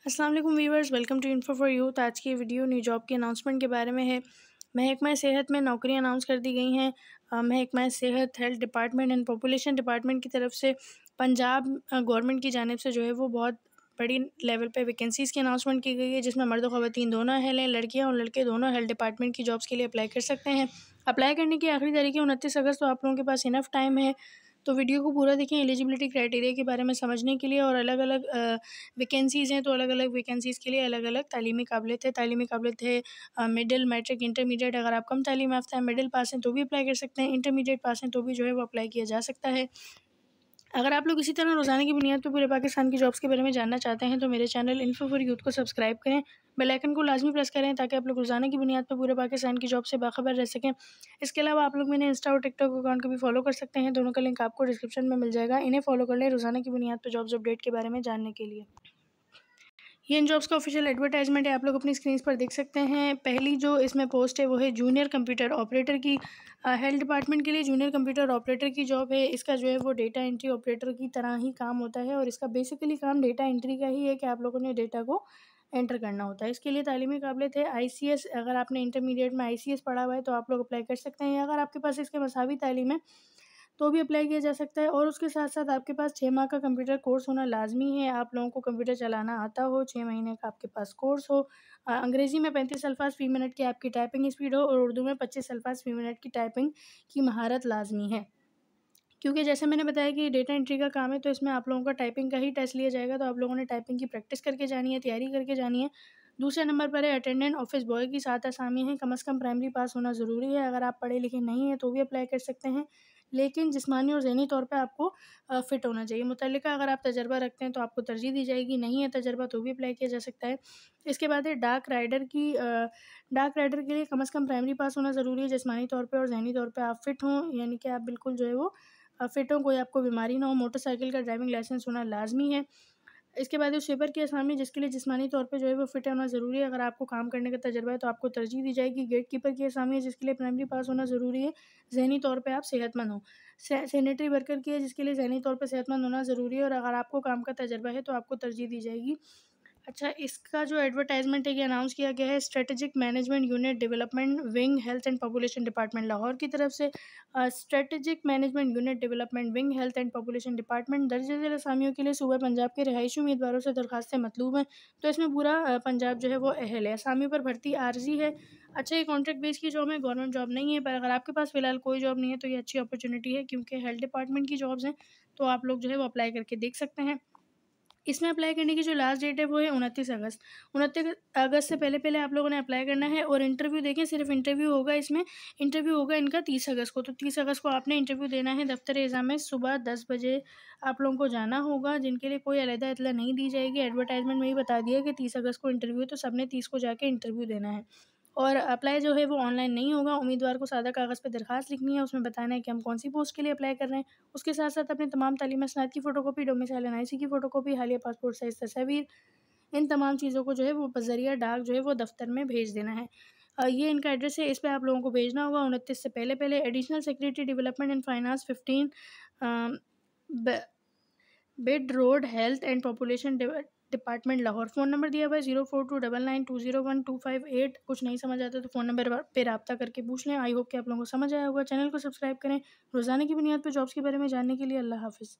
अस्सलाम वालेकुम viewers, welcome to info for youth. आज की वीडियो न्यू जॉब के अनाउंसमेंट के बारे में है। महकमा सेहत में नौकरियां अनाउंस कर दी गई हैं। महकमा सेहत, health department and population department की तरफ से पंजाब गवर्नमेंट की जानिब से जो है वो बहुत बड़ी लेवल पे वैकेंसीज़ की अनाउंसमेंट की गई है, जिसमें मर्द और ख़वातीन दोनों अहल हैं। लड़कियां और लड़के दोनों हेल्थ डिपार्टमेंट की जॉब्स के लिए अप्लाई कर सकते हैं। अप्लाई करने की आखिरी तारीख है 29 अगस्त, तो आप लोगों के पास इनफ टाइम है। तो वीडियो को पूरा देखें एलिजिबिलिटी क्राइटेरिया के बारे में समझने के लिए। और अलग अलग वैकेंसीज़ हैं, तो अलग अलग वैकेंसीज़ के लिए अलग अलग तालीमी काबिलियत है। तालीमी काबिलियत है मिडिल, मैट्रिक, इंटरमीडिएट। अगर आप कम तालीम याफ्ता हैं, मिडिल पास हैं, तो भी अप्लाई कर सकते हैं। इंटरमीडिएट पास हैं तो भी जो है वो अप्लाई किया जा सकता है। अगर आप लोग इसी तरह रोज़ाना की बुनियाद पर पूरे पाकिस्तान की जॉब्स के बारे में जानना चाहते हैं, तो मेरे चैनल इन्फो फॉर यूथ को सब्सक्राइब करें, बेल आइकन को लाजमी प्रेस करें, ताकि आप लोग रोज़ाना की बुनियाद पर पूरे पाकिस्तान की जॉब से बाखबर रह सकें। इसके अलावा आप लोग मेरे इंस्टा और टिकटॉक अकाउंट को भी फॉलो कर सकते हैं। दोनों का लिंक आपको डिस्क्रिप्शन में मिल जाएगा। इन्हें फॉलो कर लें रोज़ाना की बुनियाद पर जॉब्स अपडेट के बारे में जानने के लिए। ये इन जॉब्स का ऑफिशियल एडवर्टाइजमेंट है, आप लोग अपनी स्क्रीन पर देख सकते हैं। पहली जो इसमें पोस्ट है वो है जूनियर कंप्यूटर ऑपरेटर की। हेल्थ डिपार्टमेंट के लिए जूनियर कंप्यूटर ऑपरेटर की जॉब है। इसका जो है वो डेटा एंट्री ऑपरेटर की तरह ही काम होता है, और इसका बेसिकली काम डेटा एंट्री का ही है कि आप लोगों ने डेटा को एंटर करना होता है। इसके लिए तालीमी काबिलियत है ICS। अगर आपने इंटरमीडिएट में ICS पढ़ा हुआ है तो आप लोग अप्लाई कर सकते हैं, या अगर आपके पास इसके मसावी तालीम है तो भी अप्लाई किया जा सकता है। और उसके साथ साथ आपके पास 6 माह का कंप्यूटर कोर्स होना लाज़मी है। आप लोगों को कंप्यूटर चलाना आता हो, 6 महीने का आपके पास कोर्स हो, अंग्रेज़ी में 35 अल्फ़ाज़ फ़ी मिनट की आपकी टाइपिंग स्पीड हो, और उर्दू में 25 अल्फ़ाज़ फ़ी मिनट की टाइपिंग की महारत लाज़मी है। क्योंकि जैसे मैंने बताया कि डेटा एंट्री का काम है, तो इसमें आप लोगों का टाइपिंग का ही टेस्ट लिया जाएगा, तो आप लोगों ने टाइपिंग की प्रैक्टिस करके जानी है, तैयारी करके जानी है। दूसरे नंबर पर है अटेंडेंट ऑफिस बॉय की 7 असामी हैं। कम से कम प्राइमरी पास होना ज़रूरी है। अगर आप पढ़े लिखे नहीं हैं तो भी अप्लाई कर सकते हैं, लेकिन जिस्मानी और ज़हनी तौर पे आपको फ़िट होना चाहिए। मुतल्लिका अगर आप तजर्बा रखते हैं तो आपको तरजीह दी जाएगी, नहीं है तजर्बा तो भी अप्लाई किया जा सकता है। इसके बाद है डार्क राइडर की। डार्क राइडर के लिए कम से कम प्राइमरी पास होना ज़रूरी है। जिस्मानी तौर पे और ज़हनी तौर पे आप फ़िट हों, यानी कि आप बिल्कुल जो है वो फ़िट हों, कोई आपको बीमारी ना हो। मोटरसाइकिल का ड्राइविंग लाइसेंस होना लाज़मी है। इसके बाद है स्वीपर की असामी, जिसके लिए जिस्मानी तौर पे जो है वो फ़िट होना ज़रूरी है। अगर आपको काम करने का तजुर्बा है तो आपको तरजीह दी जाएगी। गेट कीपर की असामी है, जिसके लिए प्राइमरी पास होना ज़रूरी है। ज़हनी तौर पे आप सेहतमंद हों। सैनिटरी वर्कर की है, जिसके लिए ज़हनी तौर पे सेहतमंद होना ज़रूरी है, और अगर आपको काम का तजुर्बा है तो आपको तरजीह दी जाएगी। अच्छा, इसका जो एडवर्टाइज़मेंट है ये अनाउंस किया गया है strategic management unit development wing, health and population department Lahore की तरफ से। Strategic management unit development wing, health and population department. दर्ज झेल असामियों के लिए सूबा पंजाब के रिहायशी उम्मीदवारों से दरखास्तें मतलूब हैं। तो इसमें पूरा पंजाब जो है वो अहल है। असामियों पर भर्ती आर्जी है। अच्छा, ये कॉन्ट्रैक्ट बेस की जॉब है, गवर्नमेंट जॉब नहीं है। पर अगर आपके पास फ़िलहाल कोई जॉब नहीं है तो ये अच्छी अपॉर्चुनिटी है, क्योंकि हेल्थ डिपार्टमेंट की जॉब्स हैं, तो आप लोग जो है वो अप्लाई करके देख सकते हैं। इसमें अप्लाई करने की जो लास्ट डेट है वो है 29 अगस्त। 29 अगस्त से पहले आप लोगों ने अप्लाई करना है। और इंटरव्यू देखें, सिर्फ इंटरव्यू होगा इसमें। इंटरव्यू होगा इनका 30 अगस्त को। तो 30 अगस्त को आपने इंटरव्यू देना है दफ्तर एग्ज़ाम में। सुबह 10 बजे आप लोगों को जाना होगा, जिनके लिए कोई अलहदा इत्तला नहीं दी जाएगी। एडवर्टाइजमेंट में ही बता दिया कि 30 अगस्त को इंटरव्यू है, तो सब ने 30 को जाके इंटरव्यू देना है। और अप्लाई जो है वो ऑनलाइन नहीं होगा। उम्मीदवार को सादा कागज़ पे दरख्वास्त लिखनी है, उसमें बताना है कि हम कौन सी पोस्ट के लिए अप्लाई कर रहे हैं। उसके साथ-साथ अपने तमाम तालीमी सनद की फ़ोटोकॉपी, डोमिसाइल एनआईसी की फ़ोटोकॉपी, हालिया पासपोर्ट साइज़ तस्वीर, इन तमाम चीज़ों को जो है वो बज़रिया डाक जो है वो दफ़्तर में भेज देना है। ये इनका एड्रेस है, इस पे आप लोगों को भेजना होगा 29 से पहले। Additional secretary development and finance 15 अ, ब bed road, health and population department Lahore. Phone number दिया हुआ है 0429920125 कुछ नहीं समझ आता तो फ़ोन नंबर पे रब्ता करके पूछ लें। आई होप कि आप लोगों को समझ आया होगा। चैनल को सब्सक्राइब करें रोज़ाना की बुनियाद पर जॉब्स के बारे में जानने के लिए। अल्लाह हाफ़िज़।